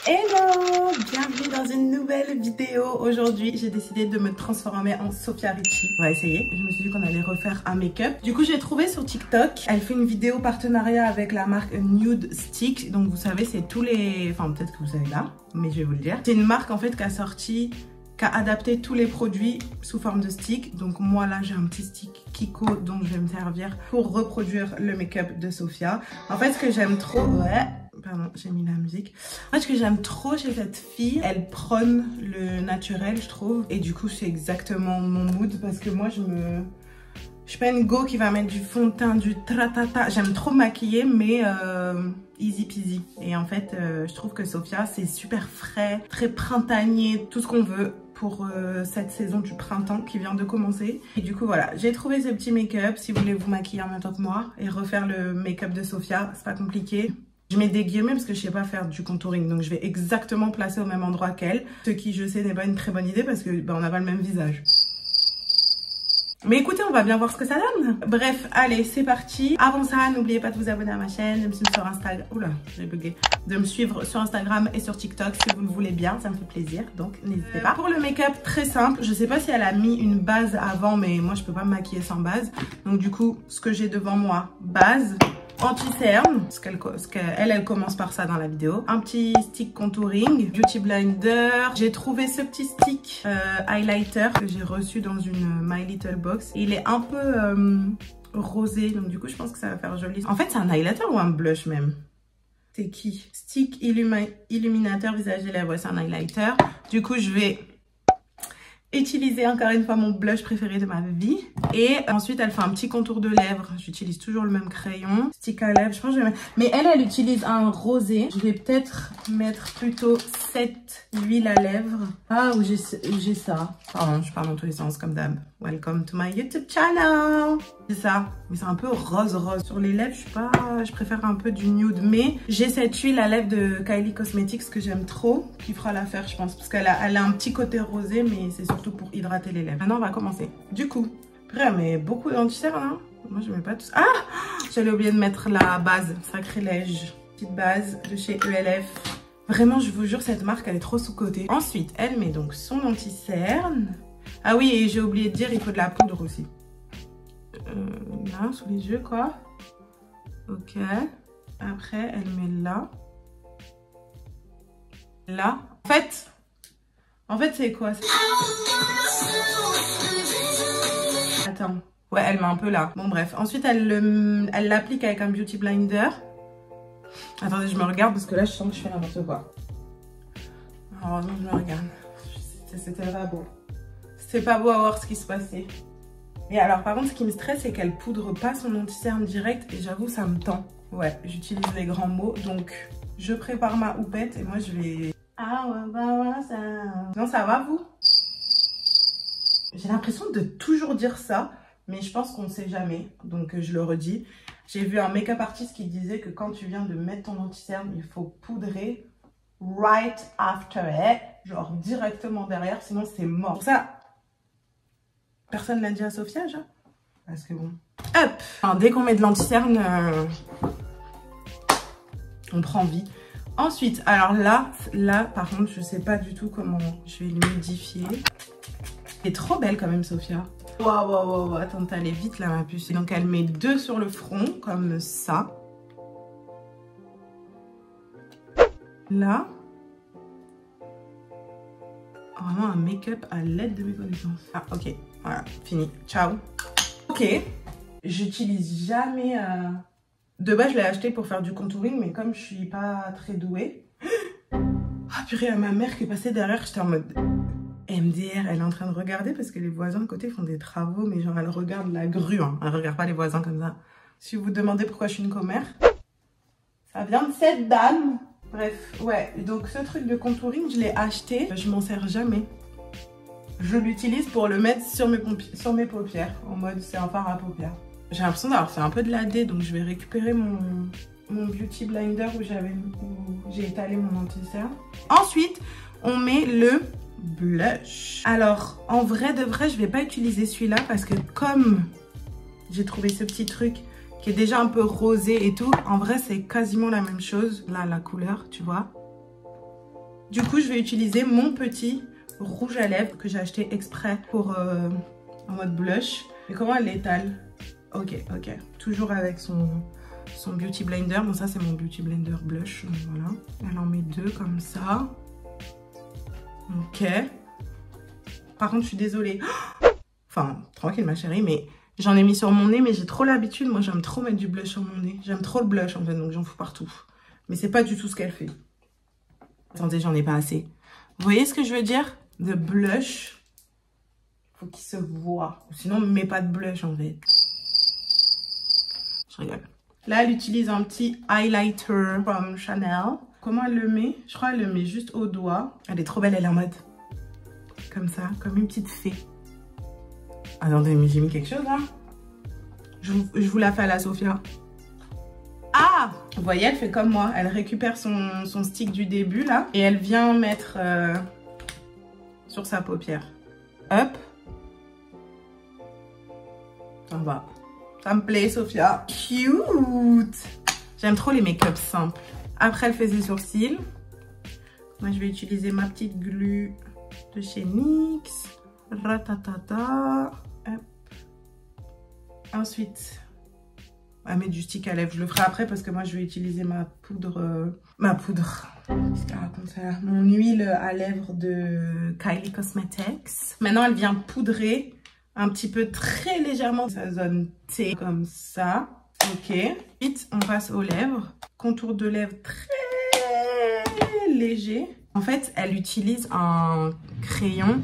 Hello, bienvenue dans une nouvelle vidéo. Aujourd'hui, j'ai décidé de me transformer en Sofia Richie. On va essayer. Je me suis dit qu'on allait refaire un make-up. Du coup, j'ai trouvé sur TikTok. Elle fait une vidéo partenariat avec la marque Nude Stick. Donc, vous savez, c'est tous les... Enfin, peut-être que vous savez là, mais je vais vous le dire. C'est une marque, en fait, qui a adapté tous les produits sous forme de stick. Donc moi là j'ai un petit stick Kiko dont je vais me servir pour reproduire le make-up de Sofia. En fait ce que j'aime trop... Pardon, j'ai mis la musique. En fait ce que j'aime trop chez cette fille, elle prône le naturel je trouve. Et du coup c'est exactement mon mood parce que moi je suis pas une go qui va mettre du fond de teint, du tratata. J'aime trop maquiller mais easy peasy. Et en fait je trouve que Sofia c'est super frais, très printanier, tout ce qu'on veut pour cette saison du printemps qui vient de commencer. Et du coup voilà, j'ai trouvé ce petit make-up. Si vous voulez vous maquiller en même temps que moi et refaire le make-up de Sofia, c'est pas compliqué. Je mets des guillemets parce que je sais pas faire du contouring, donc je vais exactement placer au même endroit qu'elle. Ce qui je sais n'est pas une très bonne idée parce que on n'a pas le même visage. Mais écoutez, on va bien voir ce que ça donne. Bref, allez, c'est parti. Avant ça, n'oubliez pas de vous abonner à ma chaîne, de me suivre sur Instagram. Oula, j'ai bugué. De me suivre sur Instagram et sur TikTok si vous le voulez bien, ça me fait plaisir. Donc n'hésitez pas. Pour le make-up, très simple. Je sais pas si elle a mis une base avant, mais moi je peux pas me maquiller sans base. Donc du coup, ce que j'ai devant moi, base. Anti-cerne, elle commence par ça dans la vidéo. Un petit stick contouring, beauty blender. J'ai trouvé ce petit stick highlighter que j'ai reçu dans une My Little Box. Il est un peu rosé, donc du coup je pense que ça va faire joli. En fait c'est un highlighter ou un blush même? C'est qui? Stick illuminateur visage et lèvres, ouais, c'est un highlighter. Du coup je vais utiliser encore une fois mon blush préféré de ma vie. Et ensuite elle fait un petit contour de lèvres. J'utilise toujours le même crayon. Stick à lèvres, je pense que je vais mettre... Mais elle utilise un rosé. Je vais peut-être mettre plutôt cette huile à lèvres. Ah, où j'ai ça. Pardon, je parle dans tous les sens comme d'hab. Welcome to my YouTube channel. C'est ça. Mais c'est un peu rose. Sur les lèvres, je préfère un peu du nude. Mais j'ai cette huile à lèvres de Kylie Cosmetics que j'aime trop. Qui fera l'affaire, je pense. Parce qu'elle a un petit côté rosé, mais c'est surtout pour hydrater les lèvres. Maintenant, on va commencer. Du coup, après, mais beaucoup d'anti-cerne, hein. Moi, je mets pas tout ça. Ah! J'allais oublier de mettre la base. Sacrilège. Petite base de chez ELF. Vraiment, je vous jure, cette marque, elle est trop sous-cotée. Ensuite, elle met donc son anti-cerne. Ah oui, et j'ai oublié de dire, il faut de la poudre aussi. Là, sous les yeux, quoi. Ok. Après, elle met là. Là. En fait, c'est quoi? Attends. Ouais, elle met un peu là. Bon, bref. Ensuite, elle l'applique avec un beauty blender. Attendez, je me regarde parce que là, je sens que je fais n'importe quoi. Heureusement, je me regarde. C'était pas beau. C'était pas beau à voir ce qui se passait. Et alors, par contre, ce qui me stresse, c'est qu'elle poudre pas son anti-cerne direct. Et j'avoue, ça me tend. Ouais, j'utilise les grands mots. Donc, je prépare ma houppette et moi, je vais... Ah ouais, bah ça... Non, ça va, vous? J'ai l'impression de toujours dire ça, mais je pense qu'on ne sait jamais. Donc, je le redis. J'ai vu un make-up artiste qui disait que quand tu viens de mettre ton anti-cerne, il faut poudrer right after it. Genre directement derrière, sinon c'est mort. Pour ça, personne l'a dit à Sofia, genre. Parce que bon... Hop! Enfin, dès qu'on met de l'anti-cerne, on prend vie. Ensuite, alors là, par contre, je sais pas du tout comment je vais l'humidifier. Elle est trop belle quand même, Sofia. Waouh, attends, t'allais vite là, ma puce. Et donc, elle met 2 sur le front, comme ça. Là. Vraiment un make-up à l'aide de mes connaissances. Ah, ok. Voilà, fini. Ciao. Ok. J'utilise jamais... De base, je l'ai acheté pour faire du contouring, mais comme je suis pas très douée... Ah purée, à ma mère qui est passée derrière, j'étais en mode... MDR, elle est en train de regarder parce que les voisins de côté font des travaux, mais genre elle regarde la grue, hein. Elle regarde pas les voisins comme ça. Si vous vous demandez pourquoi je suis une commère, ça vient de cette dame. Bref, ouais, donc ce truc de contouring, je l'ai acheté, je m'en sers jamais. Je l'utilise pour le mettre sur mes paupières, en mode c'est un fard à paupières. J'ai l'impression d'avoir fait un peu de ladé, donc je vais récupérer mon beauty blender où j'ai étalé mon anti-cerne. Ensuite, on met le blush. Alors, en vrai de vrai, je vais pas utiliser celui-là parce que comme j'ai trouvé ce petit truc qui est déjà un peu rosé et tout, en vrai, c'est quasiment la même chose. Là, la couleur, tu vois. Du coup, je vais utiliser mon petit rouge à lèvres que j'ai acheté exprès pour en mode blush. Mais comment elle l'étale? Ok, ok. Toujours avec son Beauty Blender. Bon, ça, c'est mon Beauty Blender blush. Donc, voilà. Elle en met 2 comme ça. Ok. Par contre, je suis désolée. Enfin, tranquille, ma chérie, mais j'en ai mis sur mon nez, mais j'ai trop l'habitude. Moi, j'aime trop mettre du blush sur mon nez. J'aime trop le blush, en fait, donc j'en fous partout. Mais c'est pas du tout ce qu'elle fait. Attendez, j'en ai pas assez. Vous voyez ce que je veux dire? De blush, faut qu'il se voit. Sinon, ne mets pas de blush, en fait. Je rigole. Là, elle utilise un petit highlighter from Chanel. Comment elle le met? Je crois qu'elle le met juste au doigt. Elle est trop belle, elle est en mode comme ça, comme une petite fée. Attendez, mais j'ai mis quelque chose là. Je vous la fais à la Sophia. Ah! Vous voyez, elle fait comme moi. Elle récupère son stick du début là. Et elle vient mettre sur sa paupière. Hop. Ça va. Ça me plaît, Sophia. Cute! J'aime trop les make-up simples. Après, elle fait ses sourcils. Moi, je vais utiliser ma petite glue de chez NYX. Ratatata. Hop. Ensuite, on va mettre du stick à lèvres. Je le ferai après parce que moi, je vais utiliser ma poudre. Qu'est-ce qu'elle raconte ça? Mon huile à lèvres de Kylie Cosmetics. Maintenant, elle vient poudrer un petit peu très légèrement sa zone T comme ça. Ok. Ensuite, on passe aux lèvres. Contour de lèvres très léger. En fait, elle utilise un crayon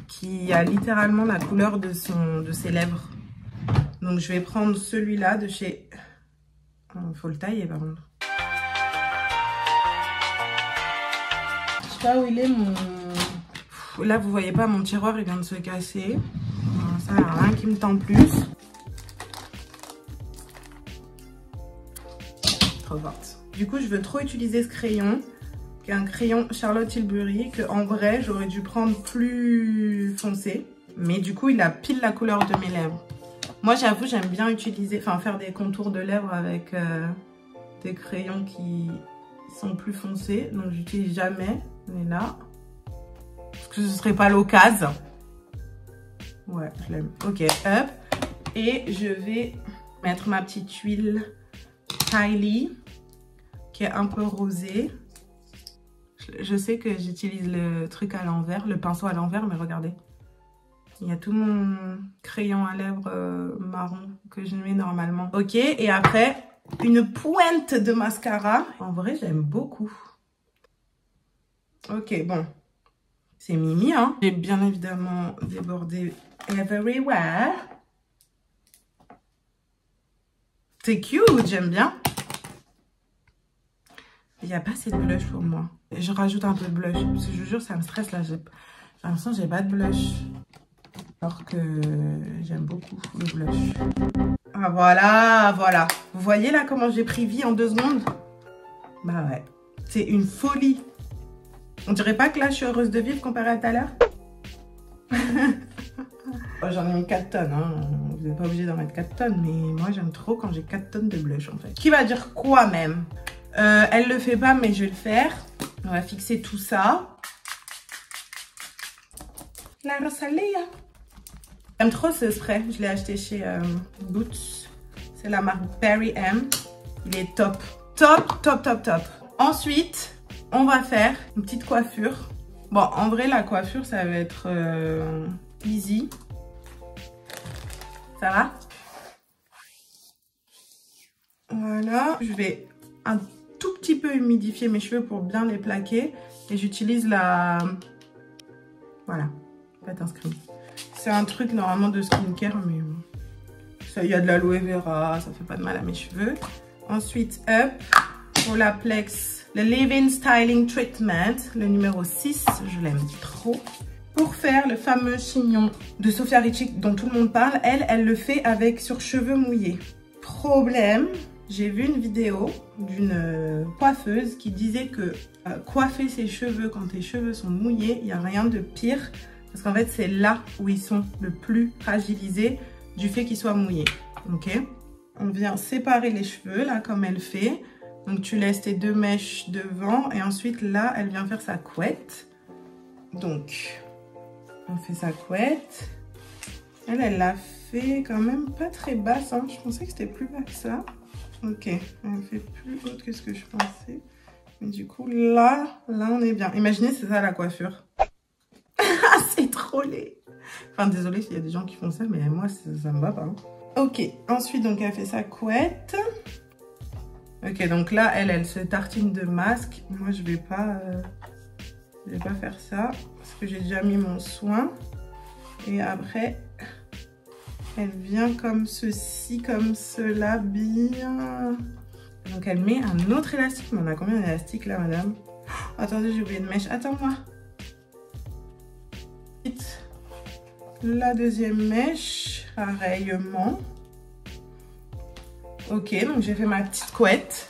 qui a littéralement la couleur de ses lèvres. Donc, je vais prendre celui-là de chez... Il faut le tailler, par contre. Je sais pas où il est, mon... Là, vous voyez pas, mon tiroir, il vient de se casser. Ça, il n'y a rien qui me tend plus. Trop forte. Du coup, je veux trop utiliser ce crayon, qui est un crayon Charlotte Tilbury, que en vrai, j'aurais dû prendre plus foncé. Mais du coup, il a pile la couleur de mes lèvres. Moi, j'avoue, j'aime bien utiliser, enfin, faire des contours de lèvres avec des crayons qui sont plus foncés. Donc, j'utilise jamais. Mais là, parce que ce serait pas l'occasion. Ouais, je l'aime. Ok, hop. Et je vais mettre ma petite huile Kylie, qui est un peu rosée. Je sais que j'utilise le truc à l'envers, le pinceau à l'envers, mais regardez. Il y a tout mon crayon à lèvres marron que je mets normalement. Ok, et après, une pointe de mascara. En vrai, j'aime beaucoup. Ok, bon. C'est Mimi, hein. J'ai bien évidemment débordé everywhere. C'est cute, j'aime bien. Il n'y a pas assez de blush pour moi. Je rajoute un peu de blush. Parce que je vous jure, ça me stresse là. J'ai l'impression que j'ai pas de blush. Alors que j'aime beaucoup le blush. Ah voilà, voilà. Vous voyez là comment j'ai pris vie en 2 secondes? Bah ouais. C'est une folie. On dirait pas que là je suis heureuse de vivre comparé à tout à l'heure. J'en ai mis 4 tonnes, hein. Vous n'êtes pas obligé d'en mettre 4 tonnes, mais moi j'aime trop quand j'ai 4 tonnes de blush en fait. Qui va dire quoi même? Elle le fait pas, mais je vais le faire. On va fixer tout ça. La Rosalia. J'aime trop ce spray, je l'ai acheté chez Boots. C'est la marque Barry M. Il est top. Top, top, top, top. Ensuite, on va faire une petite coiffure. Bon, en vrai, la coiffure, ça va être easy. Ça va? Voilà. Je vais un tout petit peu humidifier mes cheveux pour bien les plaquer. Et j'utilise la... Voilà. Faites un screen. C'est un truc normalement de skincare, mais ça, il y a de l'aloe vera, ça fait pas de mal à mes cheveux. Ensuite, hop, pour la Plex, le Leave-In Styling Treatment, le numéro 6, je l'aime trop. Pour faire le fameux chignon de Sofia Richie dont tout le monde parle, elle le fait avec sur cheveux mouillés. Problème, j'ai vu une vidéo d'une coiffeuse qui disait que coiffer ses cheveux quand tes cheveux sont mouillés, il n'y a rien de pire. Parce qu'en fait, c'est là où ils sont le plus fragilisés du fait qu'ils soient mouillés. Ok? On vient séparer les cheveux, là, comme elle fait. Donc tu laisses tes 2 mèches devant et ensuite là, elle vient faire sa couette. Donc, on fait sa couette. Elle l'a fait quand même pas très basse, hein. Je pensais que c'était plus bas que ça. Ok, elle fait plus haute que ce que je pensais. Mais du coup, là on est bien. Imaginez, c'est ça la coiffure. C'est trop laid. Enfin, désolée s'il y a des gens qui font ça, mais moi, ça me va pas. Hein. Ok, ensuite, donc, elle fait sa couette. Ok, donc là, elle se tartine de masque. Moi, je vais pas faire ça parce que j'ai déjà mis mon soin. Et après, elle vient comme ceci, comme cela, bien. Donc, elle met un autre élastique. Mais on a combien d'élastiques là, madame? Oh, attendez, j'ai oublié de mèche. Attends-moi. La deuxième mèche, pareillement. Ok, donc j'ai fait ma petite couette.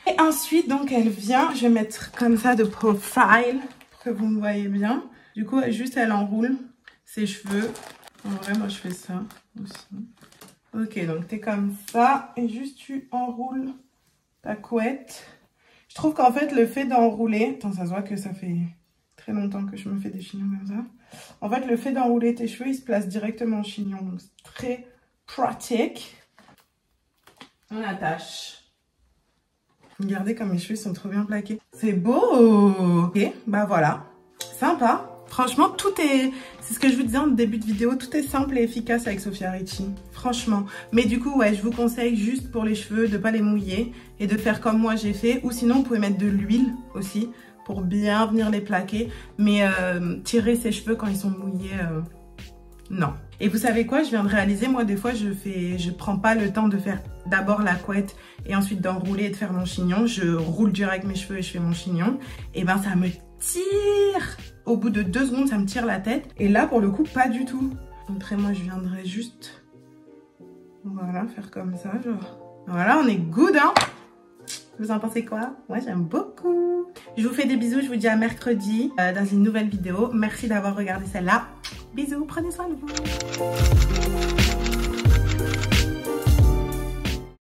Et ensuite, donc elle vient, je vais mettre comme ça de profile pour que vous me voyez bien. Du coup, juste elle enroule ses cheveux. En vrai, moi je fais ça aussi. Ok, donc t'es comme ça et juste tu enroules ta couette. Je trouve qu'en fait, le fait d'enrouler... Attends, ça se voit que ça fait très longtemps que je me fais des chignons comme ça. En fait, le fait d'enrouler tes cheveux, ils se placent directement en chignon. Donc, c'est très pratique. On attache. Regardez comme mes cheveux sont trop bien plaqués. C'est beau. Ok, bah voilà. Sympa. Franchement, tout est... C'est ce que je vous disais en début de vidéo. Tout est simple et efficace avec Sofia Richie. Franchement. Mais du coup, ouais, je vous conseille juste pour les cheveux de ne pas les mouiller. Et de faire comme moi j'ai fait. Ou sinon, vous pouvez mettre de l'huile aussi. Pour bien venir les plaquer. Mais tirer ses cheveux quand ils sont mouillés, non. Et vous savez quoi, je viens de réaliser, moi des fois je prends pas le temps de faire d'abord la couette et ensuite d'enrouler et de faire mon chignon. Je roule direct mes cheveux et je fais mon chignon. Et ben ça me tire. Au bout de 2 secondes, ça me tire la tête. Et là pour le coup, pas du tout. Après moi je viendrai juste, voilà, faire comme ça, genre. Voilà, on est good, hein. Vous en pensez quoi? Moi, j'aime beaucoup. Je vous fais des bisous. Je vous dis à mercredi dans une nouvelle vidéo. Merci d'avoir regardé celle-là. Bisous. Prenez soin de vous.